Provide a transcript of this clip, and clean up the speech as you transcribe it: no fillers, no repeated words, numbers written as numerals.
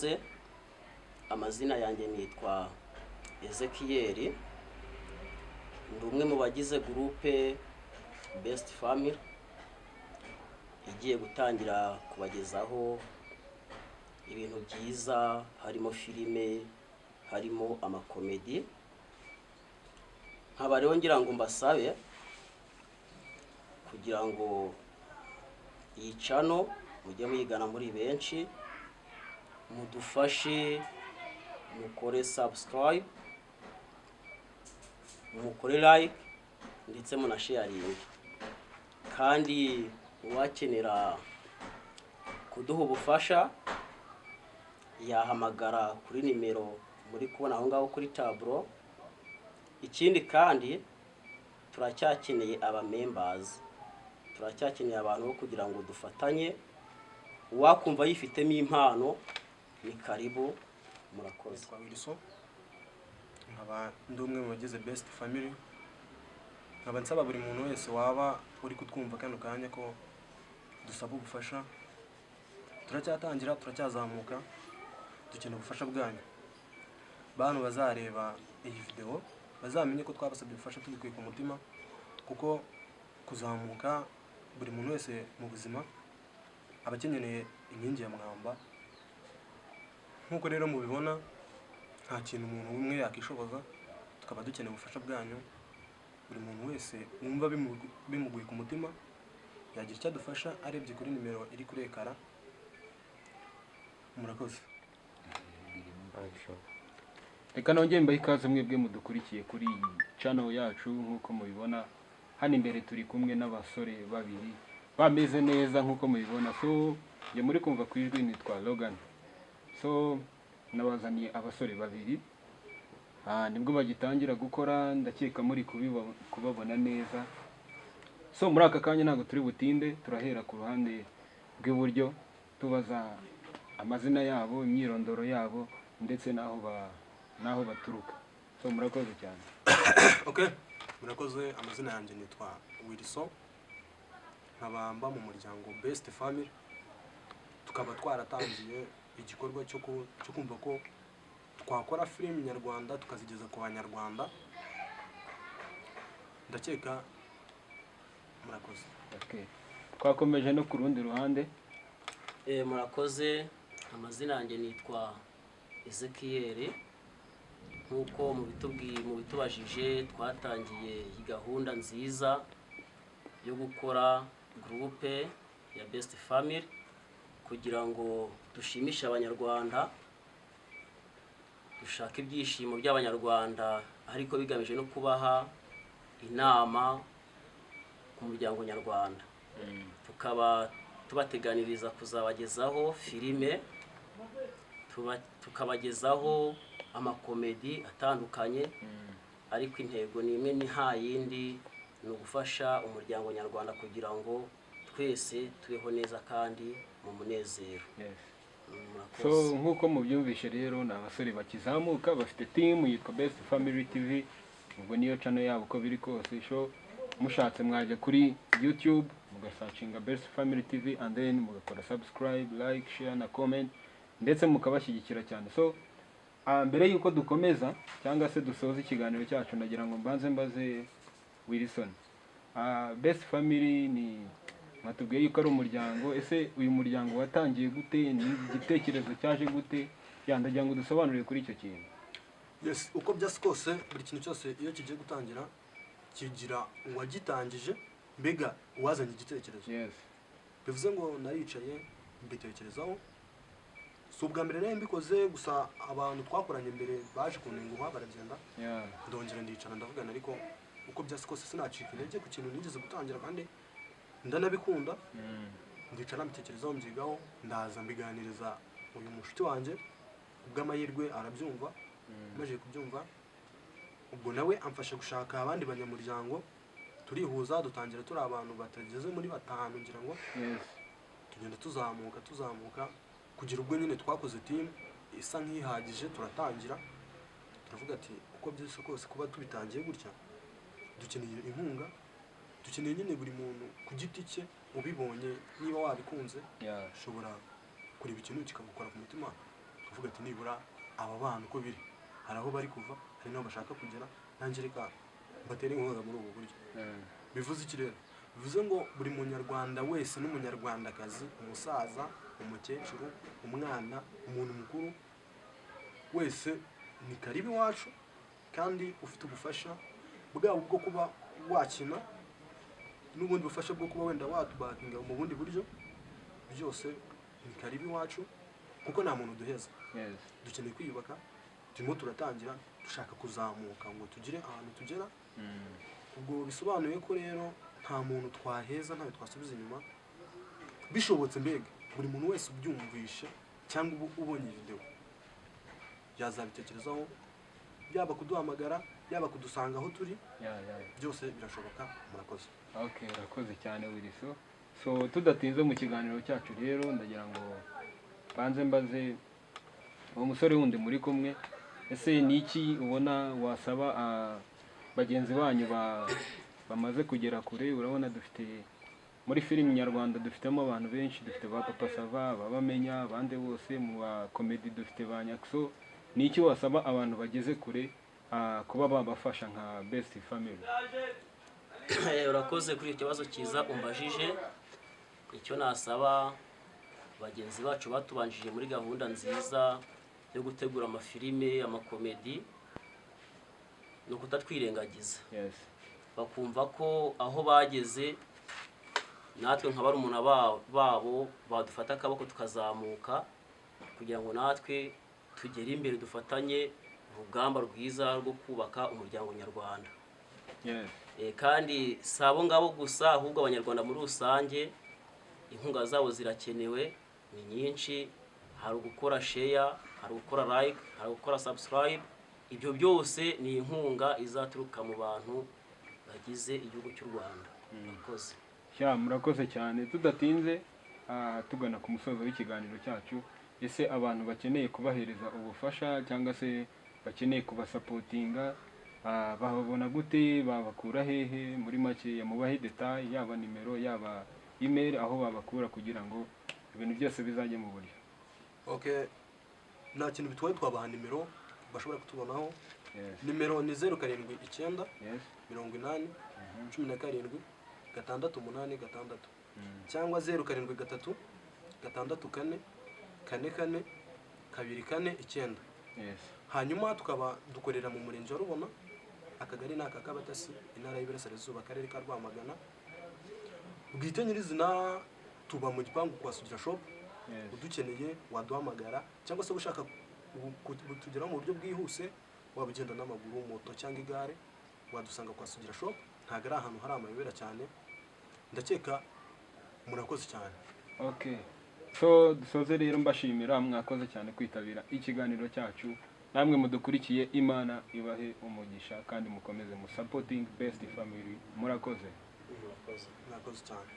murakoze. Amazina yanjye nitwa Ezekiel, ndi umwe mu bagize groupe Best Family igiye gutangira kubagezaho ibintu byiza, harimo filime, harimo amakomedi. Nkaba rero ngira ngo mbasabe kugira ngo iyi channel mujye muyigana muri benshi, mudufashe mukore subscribe, mukore like ndetse munasharing. Kandi uwakenera kuduha ubufasha yahamagara kuri nimero muri kubona aho ngaho kuri tableau. Ikindi kandi turacyakeneye aba members, turacyakeneye abantu bo kugira ngo dufatanye. Uwakumva yifitemo impano ni karibu. Murakoze. Kwa Wilson nkaba ndi umwe mu bagize Best Family. Nkaba nsaba buri muntu wese waba uri kutwumva kano kanya ko dusaba ubufasha. Turacyatangira, turacyazamuka, dukeneye ubufasha bwanyu. Bantu bazareba iyi video bazamenye ko twabasabye ubufasha tubikuye ku mutima, kuko kuzamuka buri muntu wese mu buzima abakeneye inkingi ya mwamba. Nkuko rero mubibona, nta kintu umuntu umwe yakishoboza, tukaba dukeneye ubufasha bwanyu. Buri muntu wese wumva bimuguye ku mutima yagira icyo adufasha arebye kuri nimero iri kuri ekara. Murakoze. Reka nongeye mbaye ikaze mwebwe mudukurikiye kuri channel yacu. Nkuko mubibona hano imbere turi kumwe n'abasore babiri bameze neza nkuko mubibona. So je muri kumva kwijwi nitwa Logan. So nabazaniye abasore babiri nibwo bagitangira gukora, ndakeka muri kubabona neza. So muri aka kanya ntago turi butinde, turahera ku ruhande rw'iburyo tubaza amazina yabo, imyirondoro yabo ndetse naho baturuka. So murakoze cyane. Okay, murakoze. Amazina yanjye nitwa Wilson, nkaba mba mu muryango Best Family. Tukaba twaratangiye igikorwa cyo kumva ko twakora film nyarwanda tukazigeza ku banyarwanda. Ndakeka murakoze. Okay. Twakomeje no ku rundi ruhande. Murakoze. Amazina yanjye nitwa Ezekiel. Nkuko mu bitubajije, twatangiye iyi gahunda nziza yo gukora groupe ya Best Family kugira ngo dushimishe abanyarwanda, dushaka ibyishimo by'abanyarwanda, ariko bigamije no kubaha inama ku muryango nyarwanda. Tukaba tubateganiriza kuzabagezaho filime, tukabagezaho amakomedi atandukanye, ariko intego ni imwe, ni hayindi, ni ugufasha umuryango nyarwanda kugira ngo twese tubeho neza kandi mu munezero. Yes. So nkuko mubyumvishe rero ni abasore bakizamuka, bafite team yitwa Best Family TV. Ubwo niyo channel yabo uko biri kose. So mushatse mwaje kuri YouTube mugasearchinga Best Family TV and then mugakora subscribe, like, share na comment ndetse mukabashyigikira cyane. So mbere yuko dukomeza cyangwa se dusoza ikiganiro cyacu, nagira ngo mbaze Wilson, Best Family ni matubwiye yuko ari umuryango. Ese uyu muryango watangiye gute? Ni igitekerezo cyaje gute? Yandagira ngo dusobanurire kuri icyo kintu. Yes, uko byase kose buri kintu cyose iyo kigiye gutangira kigira uwagitangije, mbega uwazanye igitekerezo. Yes. Bivuze ngo naricaye mbitekerezaho. Si ubwa mbere rero mbikoze, gusa abantu twakoranye mbere baje kunenguha baragenda. Yeah. Ndongera ndicara ndavugana, ariko uko byase kose sinacika intege ku kintu nigeze gutangira kandi ndanabikunda. Ndicara mbitekerezaho, mbyigaho, ndaza mbiganiriza uyu mushuti wanjye. Ubw'amahirwe arabyumva. Maze kubyumva, ubwo nawe amfasha gushaka abandi banyamuryango, turihuza dutangira turi abantu batageze muri 5 ngira ngo. Yes. Tugenda tuzamuka kugira ubwo nyine twakoze team isa nk'ihagije. Turatangira turavuga ati uko byose kose kuba tubitangiye gutya dukeneye inkunga, dukeneye nyine buri muntu ku giti cye ubibonye niba wabikunze, Yeah. ushobora kureba ikintu kikagukora ku mutima uvuga ati nibura aba bana uko biri hari aho bari kuva hari n'aho bashaka kugera nanjye reka mbatere inkunga muri ubu buryo. Bivuze iki rero? Bivuze ngo buri munyarwanda wese n'umunyarwandakazi, umusaza, umukecuru, umwana, umuntu mukuru wese ni karibu iwacu, kandi ufite ubufasha bwabo bwo kuba wakina n'ubundi bufasha bwo kuba wenda watubakinga mu bundi buryo, byose ni karibu iwacu kuko nta muntu duheza. Dukeneye kwiyubaka, turimo turatangira dushaka kuzamuka ngo tugire ahantu tugera. Ubwo bisobanuye ko rero nta muntu twaheza, ntawe twasubiza inyuma. Bishobotse mbega buri muntu wese ubyumvishe cyangwa ubonye video yazabitekerezaho, yaba kuduhamagara, yaba kudusanga aho turi, byose birashoboka. Murakoze. Okay, urakoze cyane Wilson. So tudatinze mu kiganiro cyacu rero ndagira ngo banze mbaze uwo musore wundi muri kumwe, ese ni iki ubona wasaba bagenzi banyu bamaze kugera kure? Urabona dufite muri filimi nyarwanda dufitemo abantu benshi, dufite ba Papa Sava, babamenya, abandi bose mu ba comedy dufite ba Nyakso. Ni iki wasaba abantu bageze kure kuba babafasha nka Best Family? Urakoze kuri ikibazo cyiza umbajije. Icyo nasaba bagenzi bacu batubanjije muri gahunda nziza yo gutegura amafilime, amakomedi, no kutatwirengagiza. Bakumva ko aho bageze natwe nka barumuna babo badufata akaboko tukazamuka, kugira ngo natwe tugere imbere, dufatanye urugamba rwiza rwo kubaka umuryango nyarwanda. Kandi sabo ngabo gusa, ahubwo abanyarwanda muri rusange inkunga zabo zirakenewe, ni nyinshi. Hari gukora share, hari gukora like, hari gukora subscribe. Ibyo byose ni inkunga izaturuka mu bantu bagize igihugu cy'u Rwanda. Murakoze. Murakoze cyane. Tudatinze tugana ku musozo w'ikiganiro cyacu, ese abantu bakeneye kubahereza ubufasha cyangwa se bakeneye kubasapotinga bababona gute? Babakura hehe? Muri make mubahe detail, yaba nimero, yaba email, aho babakura kugira ngo ibintu byose bizajye mu buryo. Okay, nta kintu bitwaye twabaha nimero bashobora kutubonaho. Nimero ni 079 80 17 686 cyangwa 073 64 44 24 9. Hanyuma tukaba dukorera mu murenge wa Rubona, akagari n'aka Kabatasi, intara y'Iburasirazuba, akarere ka Rwamagana. Bwite nyirizina tuba mu gipangu kwa Sugira Shop. Udukeneye waduhamagara, cyangwa se ushaka kutugeraho mu buryo bwihuse wabugenda n'amaguru, moto cyangwa igare, wadusanga kwa Sugira Shop. Ntago ari ahantu hari amayobera cyane. Ndakeka murakoze cyane. Okay, so dusoze rero mbashimira, mwakoze cyane kwitabira ikiganiro cyacu. Namwe mudukurikiye, Imana ibahe umugisha kandi mukomeze mu supporting Best Family. Murakoze. Murakoze cyane.